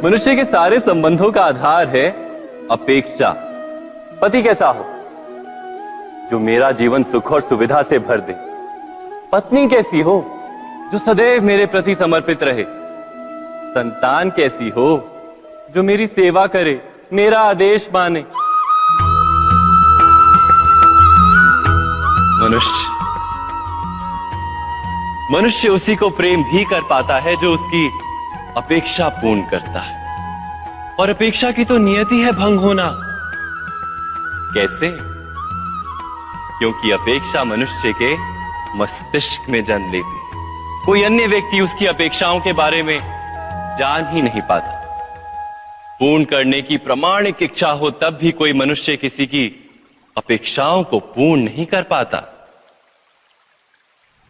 मनुष्य के सारे संबंधों का आधार है अपेक्षा। पति कैसा हो जो मेरा जीवन सुख और सुविधा से भर दे। पत्नी कैसी हो जो सदैव मेरे प्रति समर्पित रहे। संतान कैसी हो जो मेरी सेवा करे, मेरा आदेश माने। मनुष्य उसी को प्रेम भी कर पाता है जो उसकी अपेक्षा पूर्ण करता है। और अपेक्षा की तो नियति है भंग होना। कैसे? क्योंकि अपेक्षा मनुष्य के मस्तिष्क में जन्म लेती है। कोई अन्य व्यक्ति उसकी अपेक्षाओं के बारे में जान ही नहीं पाता। पूर्ण करने की प्रामाणिक इच्छा हो तब भी कोई मनुष्य किसी की अपेक्षाओं को पूर्ण नहीं कर पाता।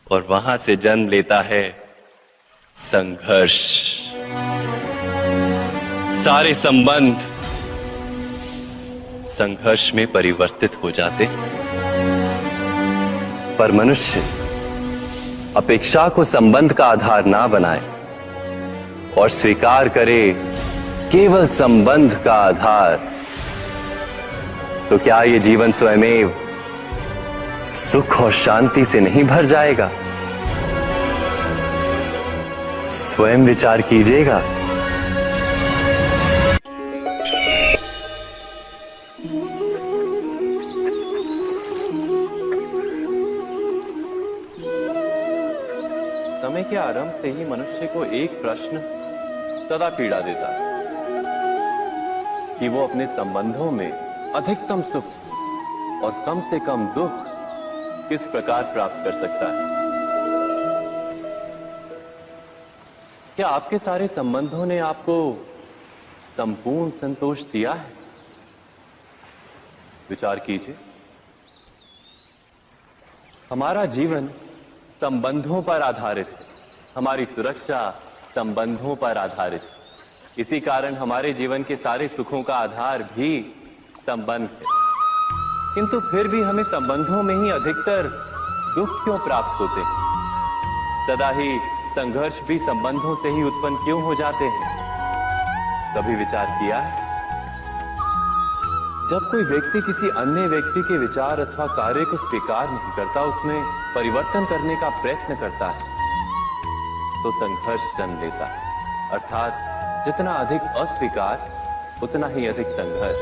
और वहां से जन्म लेता है संघर्ष। सारे संबंध संघर्ष में परिवर्तित हो जाते। पर मनुष्य अपेक्षा को संबंध का आधार ना बनाए और स्वीकार करे केवल संबंध का आधार, तो क्या ये जीवन स्वयमेव सुख और शांति से नहीं भर जाएगा? स्वयं विचार कीजिएगा। समय के आरंभ से ही मनुष्य को एक प्रश्न सदा पीड़ा देता है कि वो अपने संबंधों में अधिकतम सुख और कम से कम दुख किस प्रकार प्राप्त कर सकता है। क्या आपके सारे संबंधों ने आपको संपूर्ण संतोष दिया है? विचार कीजिए। हमारा जीवन संबंधों पर आधारित है। हमारी सुरक्षा संबंधों पर आधारित है। इसी कारण हमारे जीवन के सारे सुखों का आधार भी संबंध है। किंतु फिर भी हमें संबंधों में ही अधिकतर दुख क्यों प्राप्त होते हैं? सदा ही संघर्ष भी संबंधों से ही उत्पन्न क्यों हो जाते हैं? कभी विचार किया है? जब कोई व्यक्ति किसी अन्य व्यक्ति के विचार अथवा कार्य को स्वीकार नहीं करता, उसमें परिवर्तन करने का प्रयत्न करता है, तो संघर्ष जन्म लेता है। अर्थात जितना अधिक अस्वीकार उतना ही अधिक संघर्ष,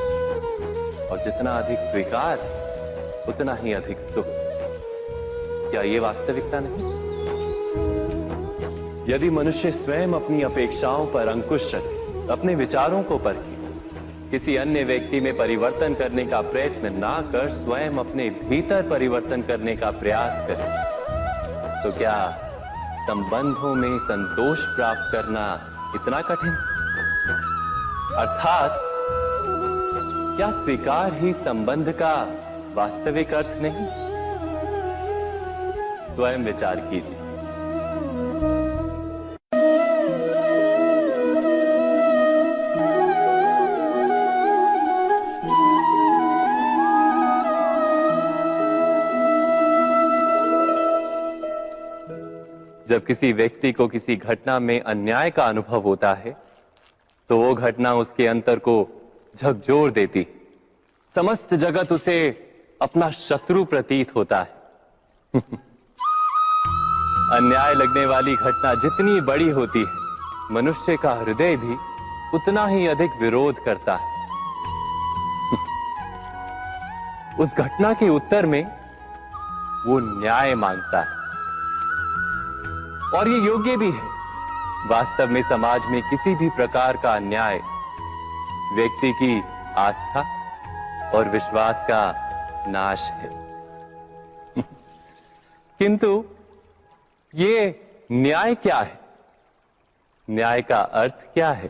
और जितना अधिक स्वीकार उतना ही अधिक सुख। क्या ये वास्तविकता नहीं? यदि मनुष्य स्वयं अपनी अपेक्षाओं पर अंकुश रखे, अपने विचारों को परखे, किसी अन्य व्यक्ति में परिवर्तन करने का प्रयत्न ना कर स्वयं अपने भीतर परिवर्तन करने का प्रयास करे, तो क्या संबंधों में संतोष प्राप्त करना इतना कठिन? अर्थात क्या स्वीकार ही संबंध का वास्तविक अर्थ नहीं? स्वयं विचार कीजिए। जब किसी व्यक्ति को किसी घटना में अन्याय का अनुभव होता है, तो वो घटना उसके अंतर को झकझोर देती। समस्त जगत उसे अपना शत्रु प्रतीत होता है। अन्याय लगने वाली घटना जितनी बड़ी होती है, मनुष्य का हृदय भी उतना ही अधिक विरोध करता है। उस घटना के उत्तर में वो न्याय मांगता है, और ये योग्य भी है। वास्तव में समाज में किसी भी प्रकार का अन्याय व्यक्ति की आस्था और विश्वास का नाश है। किंतु ये न्याय क्या है? न्याय का अर्थ क्या है?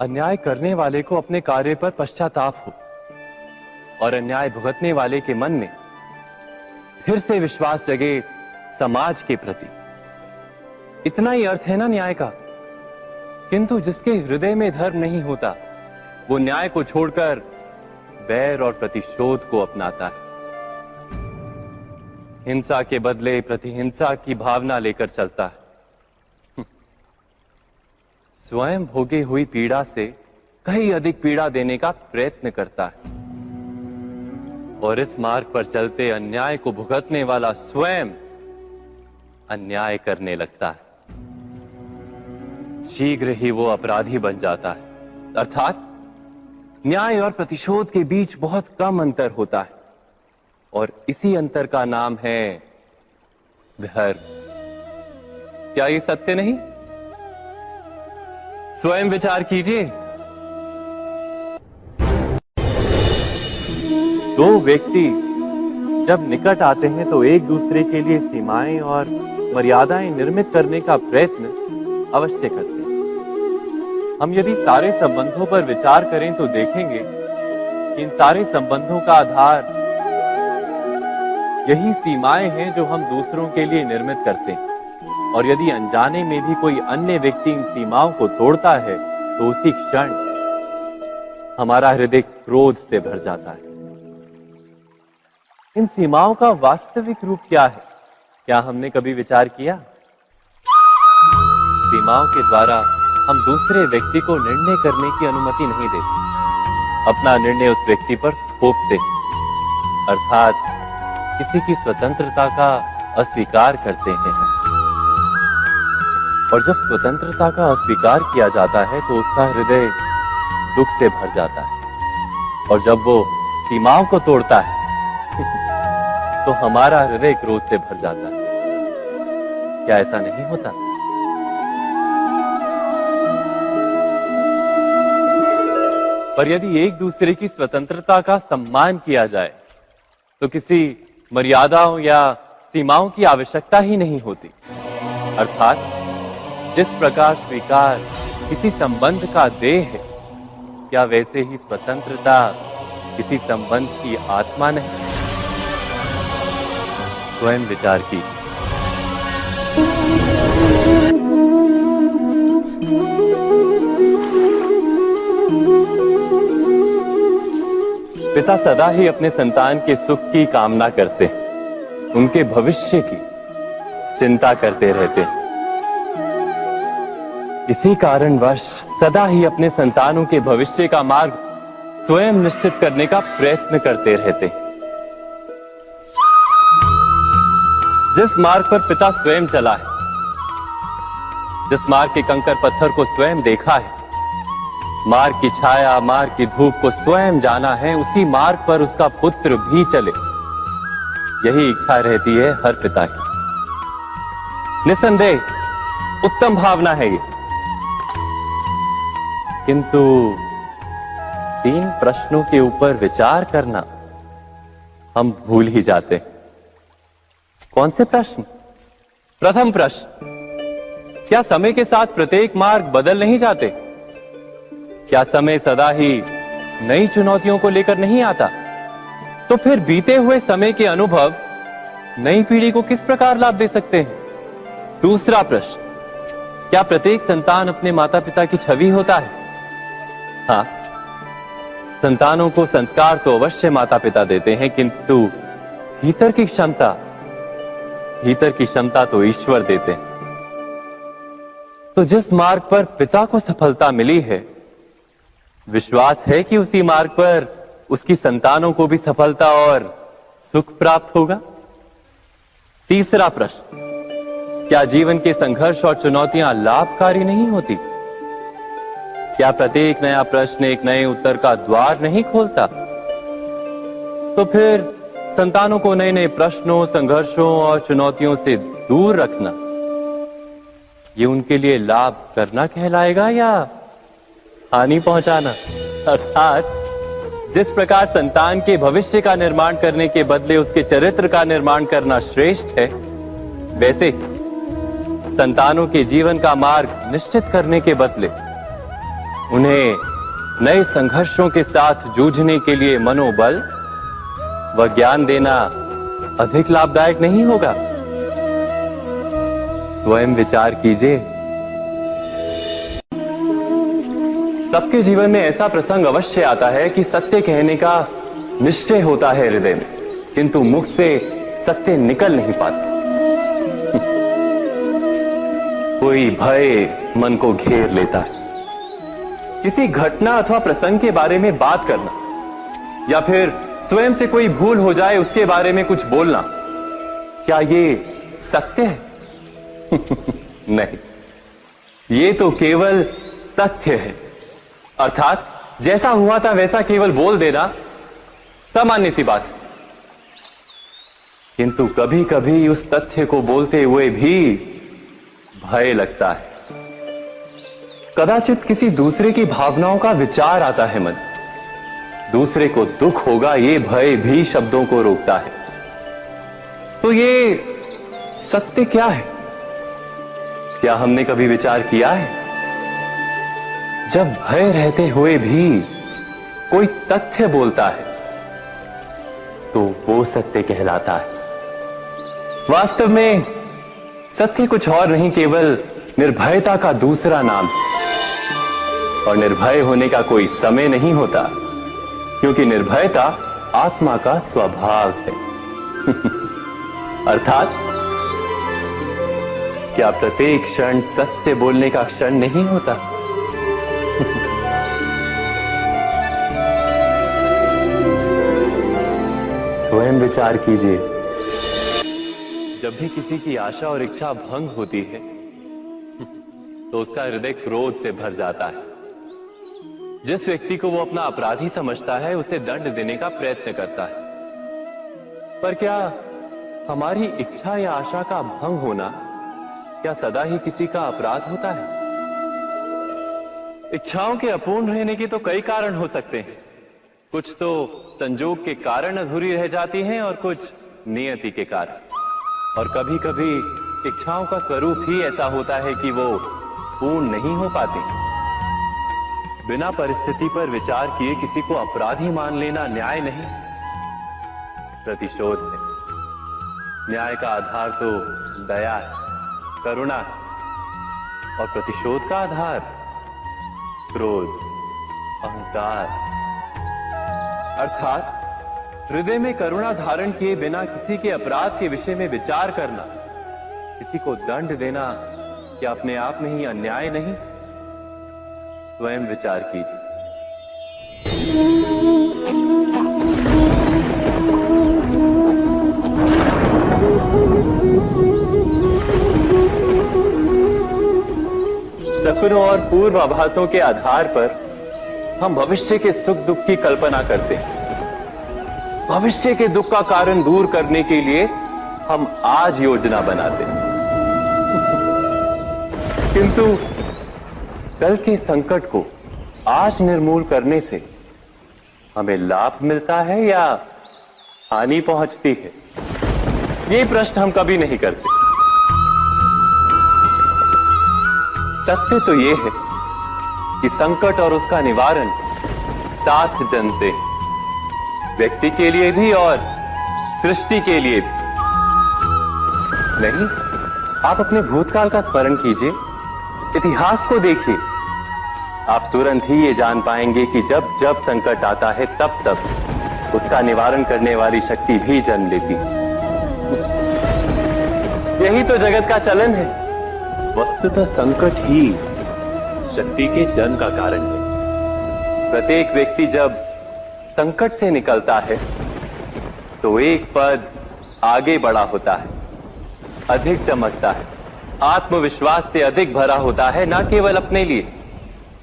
अन्याय करने वाले को अपने कार्य पर पश्चाताप हो और अन्याय भुगतने वाले के मन में फिर से विश्वास जगे समाज के प्रति। इतना ही अर्थ है ना न्याय का। किंतु जिसके हृदय में धर्म नहीं होता, वो न्याय को छोड़कर बैर और प्रतिशोध को अपनाता है। हिंसा के बदले प्रतिहिंसा की भावना लेकर चलता है। स्वयं भोगी हुई पीड़ा से कहीं अधिक पीड़ा देने का प्रयत्न करता है और इस मार्ग पर चलते अन्याय को भुगतने वाला स्वयं अन्याय करने लगता है। शीघ्र ही वो अपराधी बन जाता है, अर्थात न्याय और प्रतिशोध के बीच बहुत कम अंतर होता है और इसी अंतर का नाम है धर्म। क्या ये सत्य नहीं? स्वयं विचार कीजिए। दो व्यक्ति जब निकट आते हैं तो एक दूसरे के लिए सीमाएं और मर्यादाएं निर्मित करने का प्रयत्न अवश्य करते हैं। हम यदि सारे संबंधों पर विचार करें तो देखेंगे कि इन सारे संबंधों का आधार यही सीमाएं हैं जो हम दूसरों के लिए निर्मित करते हैं। और यदि अनजाने में भी कोई अन्य व्यक्ति इन सीमाओं को तोड़ता है तो उसी क्षण हमारा हृदय क्रोध से भर जाता है। इन सीमाओं का वास्तविक रूप क्या है? क्या हमने कभी विचार किया? सीमाओं के द्वारा हम दूसरे व्यक्ति को निर्णय करने की अनुमति नहीं देते, अपना निर्णय उस व्यक्ति पर थोपते, अर्थात किसी की स्वतंत्रता का अस्वीकार करते हैं। और जब स्वतंत्रता का अस्वीकार किया जाता है तो उसका हृदय दुख से भर जाता है और जब वो सीमाओं को तोड़ता है तो हमारा हृदय क्रोध से भर जाता है। क्या ऐसा नहीं होता? पर यदि एक दूसरे की स्वतंत्रता का सम्मान किया जाए तो किसी मर्यादाओं या सीमाओं की आवश्यकता ही नहीं होती। अर्थात जिस प्रकार स्वीकार किसी संबंध का देह है, क्या वैसे ही स्वतंत्रता किसी संबंध की आत्मा नहीं? स्वयं विचार कीजिए। पिता सदा ही अपने संतान के सुख की कामना करते हैं, उनके भविष्य की चिंता करते रहते हैं। इसी कारणवश सदा ही अपने संतानों के भविष्य का मार्ग स्वयं निश्चित करने का प्रयत्न करते रहते हैं। जिस मार्ग पर पिता स्वयं चला है, जिस मार्ग के कंकर पत्थर को स्वयं देखा है, मार्ग की छाया, मार्ग की धूप को स्वयं जाना है, उसी मार्ग पर उसका पुत्र भी चले, यही इच्छा रहती है हर पिता की। निसंदेह उत्तम भावना है ये, किंतु 3 प्रश्नों के ऊपर विचार करना हम भूल ही जाते। कौन से प्रश्न? प्रथम प्रश्न, क्या समय के साथ प्रत्येक मार्ग बदल नहीं जाते? क्या समय सदा ही नई चुनौतियों को लेकर नहीं आता? तो फिर बीते हुए समय के अनुभव नई पीढ़ी को किस प्रकार लाभ दे सकते हैं? दूसरा प्रश्न, क्या प्रत्येक संतान अपने माता पिता की छवि होता है? हाँ, संतानों को संस्कार तो अवश्य माता पिता देते हैं, किंतु भीतर की क्षमता तो ईश्वर देते हैं। तो जिस मार्ग पर पिता को सफलता मिली है, विश्वास है कि उसी मार्ग पर उसकी संतानों को भी सफलता और सुख प्राप्त होगा। तीसरा प्रश्न, क्या जीवन के संघर्ष और चुनौतियां लाभकारी नहीं होती? क्या प्रत्येक नया प्रश्न एक नए उत्तर का द्वार नहीं खोलता? तो फिर संतानों को नए नए प्रश्नों, संघर्षों और चुनौतियों से दूर रखना, ये उनके लिए लाभ करना कहलाएगा या हानि पहुंचाना? अर्थात जिस प्रकार संतान के भविष्य का निर्माण करने के बदले उसके चरित्र का निर्माण करना श्रेष्ठ है, वैसे संतानों के जीवन का मार्ग निश्चित करने के बदले उन्हें नए संघर्षों के साथ जूझने के लिए मनोबल व ज्ञान देना अधिक लाभदायक नहीं होगा? स्वयं विचार कीजिए। सबके जीवन में ऐसा प्रसंग अवश्य आता है कि सत्य कहने का निश्चय होता है हृदय में, किंतु मुख से सत्य निकल नहीं पाता। कोई भय मन को घेर लेता है। किसी घटना अथवा प्रसंग के बारे में बात करना या फिर स्वयं से कोई भूल हो जाए उसके बारे में कुछ बोलना, क्या ये सत्य है? नहीं, ये तो केवल तथ्य है। अर्थात जैसा हुआ था वैसा केवल बोल देना सामान्य सी बात है। किंतु कभी कभी उस तथ्य को बोलते हुए भी भय लगता है। कदाचित किसी दूसरे की भावनाओं का विचार आता है मन, दूसरे को दुख होगा ये भय भी शब्दों को रोकता है। तो ये सत्य क्या है? क्या हमने कभी विचार किया है? जब भय रहते हुए भी कोई तथ्य बोलता है तो वो सत्य कहलाता है। वास्तव में सत्य कुछ और नहीं, केवल निर्भयता का दूसरा नाम है। और निर्भय होने का कोई समय नहीं होता, क्योंकि निर्भयता आत्मा का स्वभाव है। अर्थात क्या प्रत्येक क्षण सत्य बोलने का क्षण नहीं होता? स्वयं विचार कीजिए। जब भी किसी की आशा और इच्छा भंग होती है तो उसका हृदय क्रोध से भर जाता है। जिस व्यक्ति को वो अपना अपराधी समझता है उसे दंड देने का प्रयत्न करता है। पर क्या हमारी इच्छा या आशा का भंग होना क्या सदा ही किसी का अपराध होता है? इच्छाओं के अपूर्ण रहने के तो कई कारण हो सकते हैं। कुछ तो संजोग के कारण अधूरी रह जाती हैं और कुछ नियति के कारण। और कभी कभी इच्छाओं का स्वरूप ही ऐसा होता है कि वो पूर्ण नहीं हो पाती। बिना परिस्थिति पर विचार किए किसी को अपराधी मान लेना न्याय नहीं, प्रतिशोध है। न्याय का आधार तो दया है, करुणा है, और प्रतिशोध का आधार क्रोध, अहंकार। अर्थात हृदय में करुणा धारण किए बिना किसी के अपराध के विषय में विचार करना, किसी को दंड देना, क्या अपने आप में ही अन्याय नहीं? स्वयं विचार कीजिए। सपनों और पूर्वाभासों के आधार पर हम भविष्य के सुख दुख की कल्पना करते हैं। भविष्य के दुख का कारण दूर करने के लिए हम आज योजना बनाते हैं। किंतु कल के संकट को आज निर्मूल करने से हमें लाभ मिलता है या हानि पहुंचती है? ये प्रश्न हम कभी नहीं करते। सत्य तो ये है कि संकट और उसका निवारण साथ जन से, व्यक्ति के लिए भी और सृष्टि के लिए भी। नहीं, आप अपने भूतकाल का स्मरण कीजिए, इतिहास को देखिए। आप तुरंत ही ये जान पाएंगे कि जब जब संकट आता है तब तब उसका निवारण करने वाली शक्ति भी जन्म लेती है। यही तो जगत का चलन है। वस्तुतः संकट ही शक्ति के जन्म का कारण है। प्रत्येक व्यक्ति जब संकट से निकलता है तो एक पद आगे बढ़ा होता है, अधिक चमकता है, आत्मविश्वास से अधिक भरा होता है, न केवल अपने लिए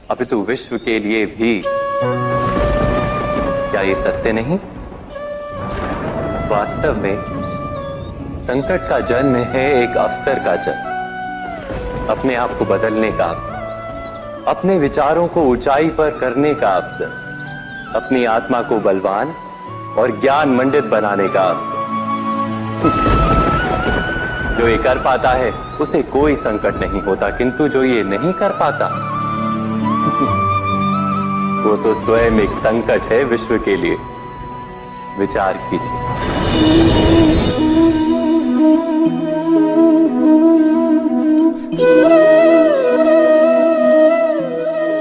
अपितु विश्व के लिए भी। क्या ये सत्य नहीं? वास्तव में संकट का जन्म है एक अवसर का जन्म, अपने आप को बदलने का, अपने विचारों को ऊंचाई पर करने का अवसर, अपनी आत्मा को बलवान और ज्ञान मंडित बनाने का अवसर। जो ये कर पाता है उसे कोई संकट नहीं होता, किंतु जो ये नहीं कर पाता वो तो स्वयं एक संकट है विश्व के लिए। विचार कीजिए।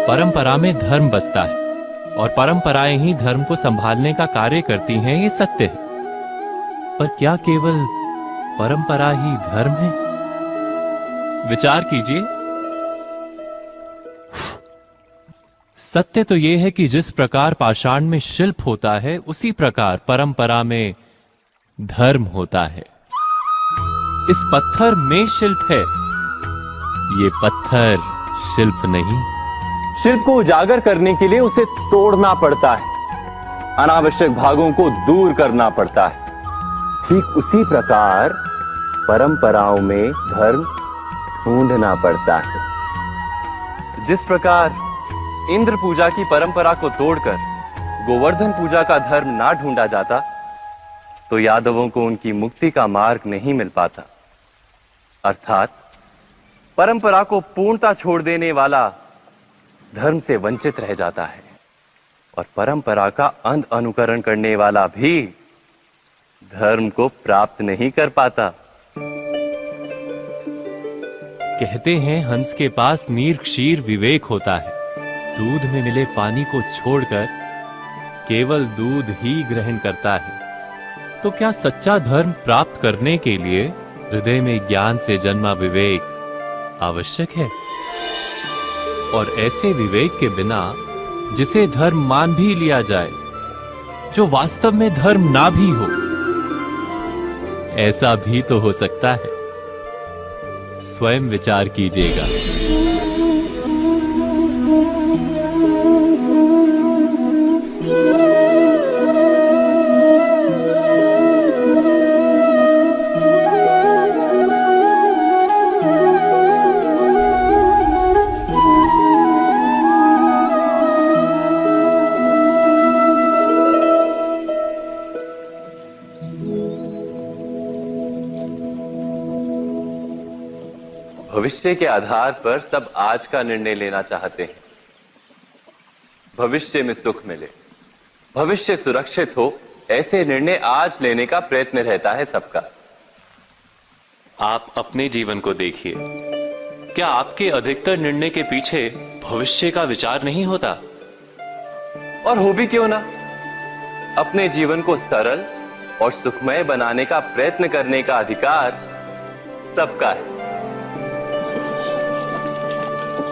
परंपरा में धर्म बसता है और परंपराएं ही धर्म को संभालने का कार्य करती हैं, ये सत्य है। पर क्या केवल परंपरा ही धर्म है? विचार कीजिए। सत्य तो यह है कि जिस प्रकार पाषाण में शिल्प होता है, उसी प्रकार परंपरा में धर्म होता है। इस पत्थर में शिल्प है, ये पत्थर शिल्प नहीं। शिल्प को उजागर करने के लिए उसे तोड़ना पड़ता है, अनावश्यक भागों को दूर करना पड़ता है। ठीक उसी प्रकार परंपराओं में धर्म ढूंढना पड़ता है। जिस प्रकार इंद्र पूजा की परंपरा को तोड़कर गोवर्धन पूजा का धर्म ना ढूंढा जाता, तो यादवों को उनकी मुक्ति का मार्ग नहीं मिल पाता। अर्थात परंपरा को पूर्णता छोड़ देने वाला धर्म से वंचित रह जाता है, और परंपरा का अंध अनुकरण करने वाला भी धर्म को प्राप्त नहीं कर पाता। कहते हैं हंस के पास नीर क्षीर विवेक होता है। दूध में मिले पानी को छोड़कर केवल दूध ही ग्रहण करता है। तो क्या सच्चा धर्म प्राप्त करने के लिए हृदय में ज्ञान से जन्मा विवेक आवश्यक है? और ऐसे विवेक के बिना जिसे धर्म मान भी लिया जाए, जो वास्तव में धर्म ना भी हो, ऐसा भी तो हो सकता है। स्वयं विचार कीजिएगा। भविष्य के आधार पर सब आज का निर्णय लेना चाहते हैं। भविष्य में सुख मिले, भविष्य सुरक्षित हो, ऐसे निर्णय आज लेने का प्रयत्न रहता है सबका। आप अपने जीवन को देखिए। क्या आपके अधिकतर निर्णय के पीछे भविष्य का विचार नहीं होता? और हो भी क्यों ना। अपने जीवन को सरल और सुखमय बनाने का प्रयत्न करने का अधिकार सबका है।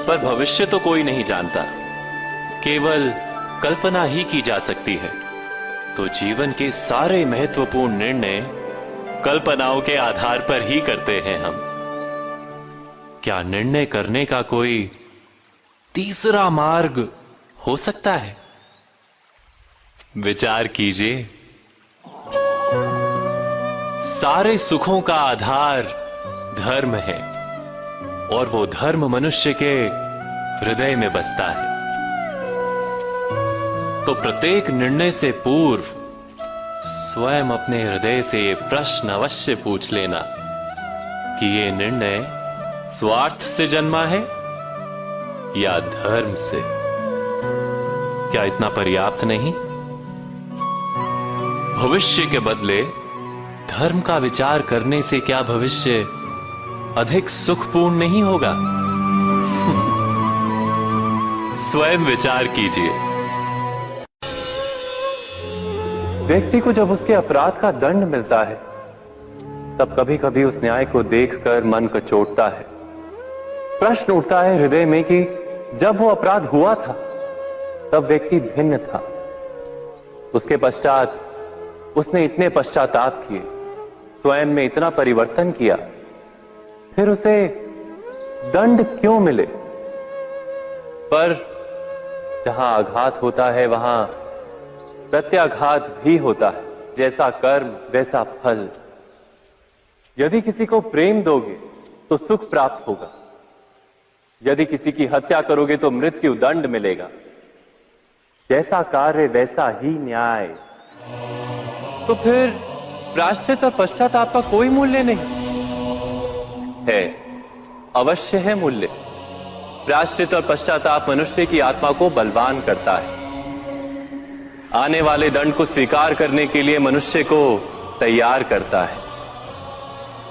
पर भविष्य तो कोई नहीं जानता, केवल कल्पना ही की जा सकती है। तो जीवन के सारे महत्वपूर्ण निर्णय कल्पनाओं के आधार पर ही करते हैं हम। क्या निर्णय करने का कोई तीसरा मार्ग हो सकता है? विचार कीजिए। सारे सुखों का आधार धर्म है, और वो धर्म मनुष्य के हृदय में बसता है। तो प्रत्येक निर्णय से पूर्व स्वयं अपने हृदय से ये प्रश्न अवश्य पूछ लेना कि ये निर्णय स्वार्थ से जन्मा है या धर्म से। क्या इतना पर्याप्त नहीं? भविष्य के बदले धर्म का विचार करने से क्या भविष्य अधिक सुखपूर्ण नहीं होगा? स्वयं विचार कीजिए। व्यक्ति को जब उसके अपराध का दंड मिलता है, तब कभी कभी उस न्याय को देखकर मन कचोटता है। प्रश्न उठता है हृदय में कि जब वो अपराध हुआ था, तब व्यक्ति भिन्न था। उसके पश्चात उसने इतने पश्चाताप किए, स्वयं में इतना परिवर्तन किया, फिर उसे दंड क्यों मिले? पर जहां आघात होता है, वहां प्रत्याघात भी होता है। जैसा कर्म वैसा फल। यदि किसी को प्रेम दोगे तो सुख प्राप्त होगा, यदि किसी की हत्या करोगे तो मृत्यु दंड मिलेगा। जैसा कार्य वैसा ही न्याय। तो फिर प्रायश्चित और पश्चाताप का कोई मूल्य नहीं है? अवश्य है मूल्य। प्रायश्चित और पश्चाताप मनुष्य की आत्मा को बलवान करता है। आने वाले दंड को स्वीकार करने के लिए मनुष्य को तैयार करता है।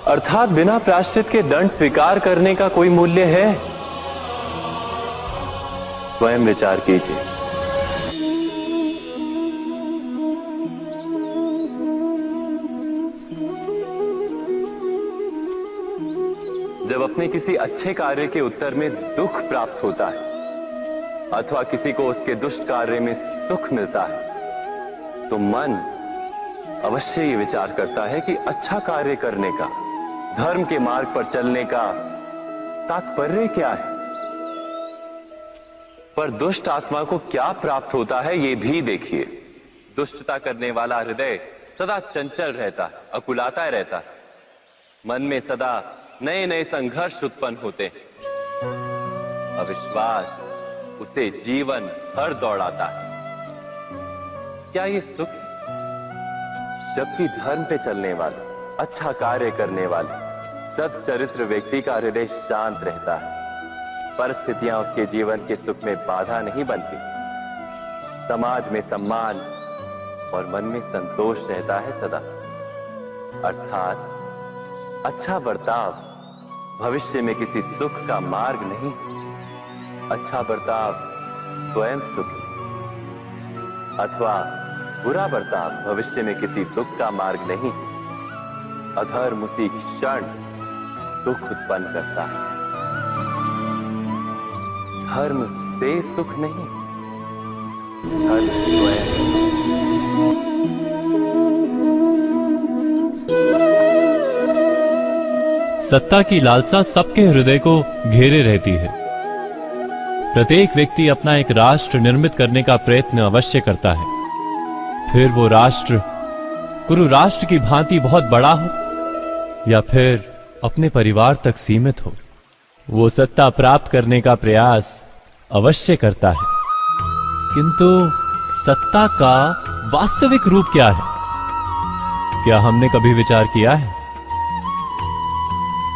अर्थात बिना प्रायश्चित के दंड स्वीकार करने का कोई मूल्य है? स्वयं विचार कीजिए। जब अपने किसी अच्छे कार्य के उत्तर में दुख प्राप्त होता है अथवा किसी को उसके दुष्ट कार्य में सुख मिलता है, तो मन अवश्य ये विचार करता है कि अच्छा कार्य करने का, धर्म के मार्ग पर चलने का तात्पर्य क्या है। पर दुष्ट आत्मा को क्या प्राप्त होता है ये भी देखिए। दुष्टता करने वाला हृदय सदा चंचल रहता है, अकुलाता रहता है। मन में सदा नए नए संघर्ष उत्पन्न होते हैं। अविश्वास उसे जीवन भर दौड़ाता है। क्या ये सुख है? जबकि धर्म पे चलने वाले, अच्छा कार्य करने वाले, सच्चरित्र व्यक्ति का हृदय शांत रहता है। परिस्थितियां उसके जीवन के सुख में बाधा नहीं बनती। समाज में सम्मान और मन में संतोष रहता है सदा। अर्थात अच्छा बर्ताव भविष्य में किसी सुख का मार्ग नहीं, अच्छा बर्ताव स्वयं सुख अथवा बुरा बर्ताव भविष्य में किसी दुख का मार्ग नहीं। अधर्म उसी क्षण दुख उत्पन्न करता है। धर्म से सुख नहीं, धर्म स्वयं। सत्ता की लालसा सबके हृदय को घेरे रहती है। प्रत्येक व्यक्ति अपना एक राष्ट्र निर्मित करने का प्रयत्न अवश्य करता है। फिर वो राष्ट्र कुरु राष्ट्र की भांति बहुत बड़ा हो या फिर अपने परिवार तक सीमित हो, वो सत्ता प्राप्त करने का प्रयास अवश्य करता है। किंतु सत्ता का वास्तविक रूप क्या है? क्या हमने कभी विचार किया है?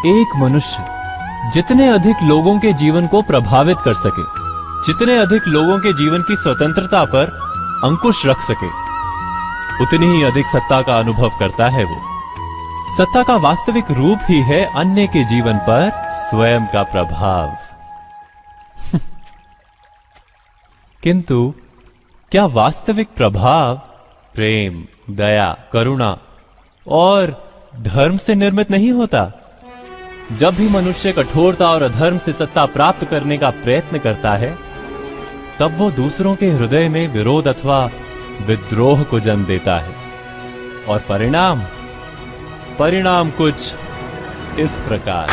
एक मनुष्य जितने अधिक लोगों के जीवन को प्रभावित कर सके, जितने अधिक लोगों के जीवन की स्वतंत्रता पर अंकुश रख सके, उतनी ही अधिक सत्ता का अनुभव करता है वो। सत्ता का वास्तविक रूप ही है अन्य के जीवन पर स्वयं का प्रभाव। किंतु क्या वास्तविक प्रभाव प्रेम, दया, करुणा और धर्म से निर्मित नहीं होता? जब भी मनुष्य कठोरता और अधर्म से सत्ता प्राप्त करने का प्रयत्न करता है, तब वो दूसरों के हृदय में विरोध अथवा विद्रोह को जन्म देता है। और परिणाम कुछ इस प्रकार।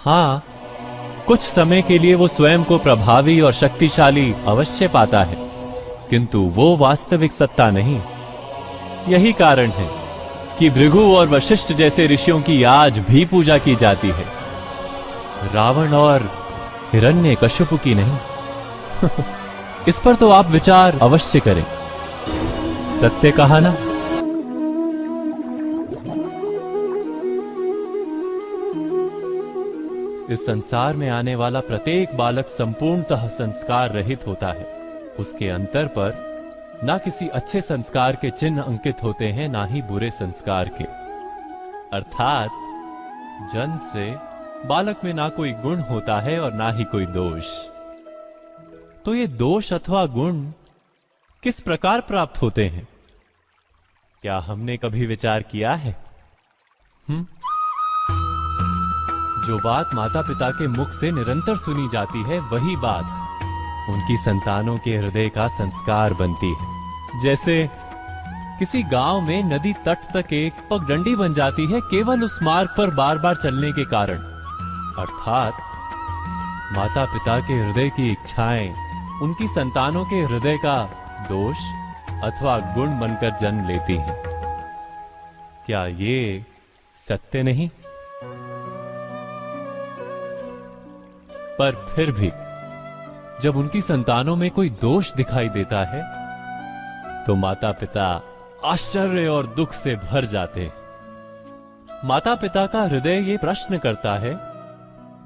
हां, कुछ समय के लिए वो स्वयं को प्रभावी और शक्तिशाली अवश्य पाता है, किंतु वो वास्तविक सत्ता नहीं। यही कारण है कि भृगु और वशिष्ठ जैसे ऋषियों की आज भी पूजा की जाती है, रावण और हिरण्यकश्यप की नहीं। इस पर तो आप विचार अवश्य करें। सत्य कहा ना? इस संसार में आने वाला प्रत्येक बालक संपूर्णतः संस्कार रहित होता है। उसके अंतर पर ना किसी अच्छे संस्कार के चिन्ह अंकित होते हैं, ना ही बुरे संस्कार के। अर्थात जन्म से बालक में ना कोई गुण होता है और ना ही कोई दोष। तो ये दोष अथवा गुण किस प्रकार प्राप्त होते हैं? क्या हमने कभी विचार किया है? जो बात माता पिता के मुख से निरंतर सुनी जाती है, वही बात उनकी संतानों के हृदय का संस्कार बनती है। जैसे किसी गांव में नदी तट तक एक पगडंडी बन जाती है केवल उस मार्ग पर बार बार चलने के कारण। अर्थात माता पिता के हृदय की इच्छाएं उनकी संतानों के हृदय का दोष अथवा गुण बनकर जन्म लेती हैं। क्या ये सत्य नहीं? पर फिर भी जब उनकी संतानों में कोई दोष दिखाई देता है, तो माता पिता आश्चर्य और दुख से भर जाते हैं। माता पिता का हृदय ये प्रश्न करता है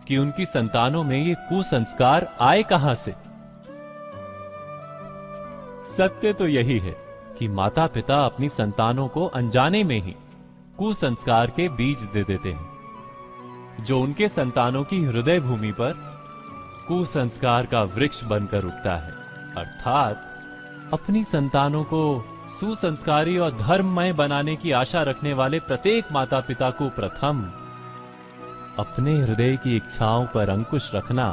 कि उनकी संतानों में ये कुसंस्कार आए कहां से? सत्य तो यही है कि माता पिता अपनी संतानों को अनजाने में ही कुसंस्कार के बीज दे देते हैं, जो उनके संतानों की हृदय भूमि पर कुसंस्कार का वृक्ष बनकर उगता है। अर्थात अपनी संतानों को सुसंस्कारी और धर्ममय बनाने की आशा रखने वाले प्रत्येक माता पिता को प्रथम अपने हृदय की इच्छाओं पर अंकुश रखना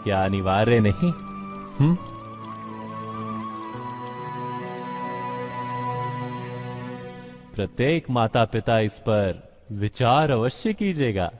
क्या अनिवार्य नहीं? प्रत्येक माता पिता इस पर विचार अवश्य कीजिएगा।